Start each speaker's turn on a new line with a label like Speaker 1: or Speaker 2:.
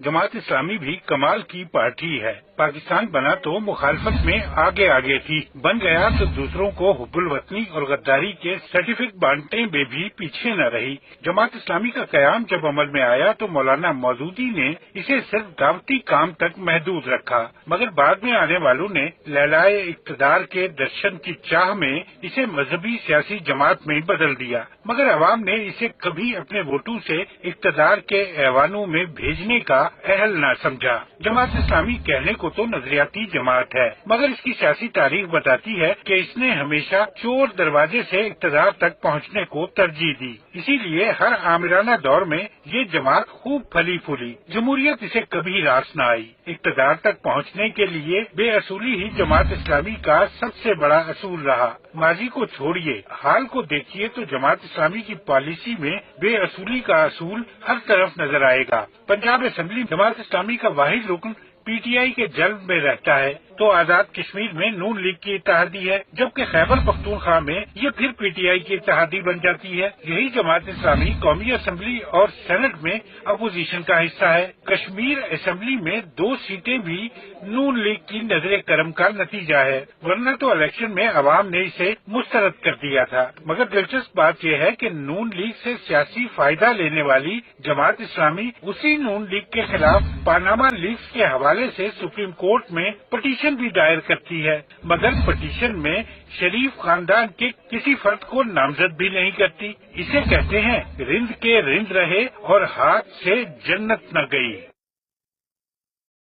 Speaker 1: जमात इस्लामी भी कमाल की पार्टी है। पाकिस्तान बना तो मुखालफत में आगे आगे थी, बन गया तो दूसरों को हुब्बुल वतनी और गद्दारी के सर्टिफिकेट बांटने में भी पीछे न रही। जमात इस्लामी का कयाम जब अमल में आया तो मौलाना मौदूदी ने इसे सिर्फ दावती काम तक महदूद रखा, मगर बाद में आने वालों ने लहलाए इक्तदार के दर्शन की चाह में इसे मजहबी सियासी जमात में बदल दिया, मगर अवाम ने इसे कभी अपने वोटों से इक्तदार के ऐवानों में भेजने का अहल न समझा। जमात इस्लामी कहने को तो नजरियाती जमात है, मगर इसकी सियासी तारीख बताती है कि इसने हमेशा चोर दरवाजे से इक्तदार तक पहुंचने को तरजीह दी। इसीलिए हर आमिराना दौर में ये जमात खूब फली फूली। जमहूरियत इसे कभी रास न आई। इक्तदार तक पहुंचने के लिए बेअसूली ही जमात इस्लामी का सबसे बड़ा असूल रहा। माजी को छोड़िए, हाल को देखिए तो जमात इस्लामी की पॉलिसी में बेअसूली का असूल हर तरफ नजर आएगा। पंजाब असेंबली जमात इस्लामी का वाहिद रुकन पीटीआई के जल्ब में रहता है तो आजाद कश्मीर में नून लीग की इत्तेहादी है, जबकि खैबर पख्तूनख्वा में ये फिर पीटीआई की इत्तेहादी बन जाती है। यही जमात इस्लामी कौमी असेंबली और सेनेट में अपोजिशन का हिस्सा है। कश्मीर असेंबली में 2 सीटें भी नून लीग की नजर करम का नतीजा है, वरना तो इलेक्शन में अवाम ने इसे मुस्तरद कर दिया था। मगर दिलचस्प बात यह है कि नून लीग से सियासी फायदा लेने वाली जमात इस्लामी उसी नून लीग के खिलाफ पानामा लीक्स के हवाले से सुप्रीम कोर्ट में पटिशन भी दायर करती है, मगर पटिशन में शरीफ खानदान के किसी फर्द को नामजद भी नहीं करती। इसे कहते हैं रिंद के रिंद रहे और हाथ से जन्नत न गई।